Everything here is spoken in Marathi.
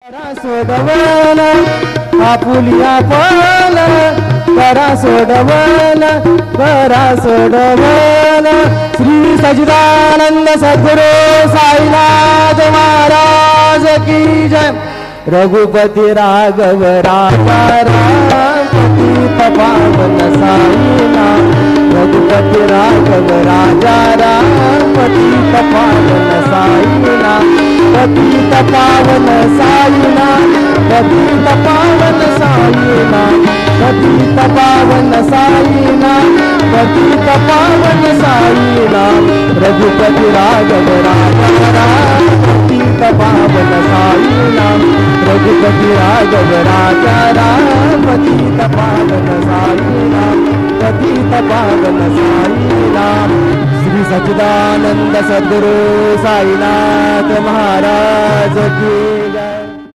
करा सोडवल आपुलिया पण करा सोडवल श्री सच्चिदानंद सद्गुरु साईनाथ महाराज की जय। रघुपति राघव राजा राम पतित पावन साईनाथ। रघुपति राघव राजा राम पतित पावन साईनाथ। पतित पावन साईनाथ पतित पावन साईनाथ पतित पावन साईनाथ पतित पावन साईनाथ। रघुपति राघव राजा राम पतित पावन साईनाथ। रघुपति राघव राजा राम पतित पावन साईनाथ पतित पावन साईनाथ। श्री सच्चिदानंद सद्गुरु साईनाथ महाराज की।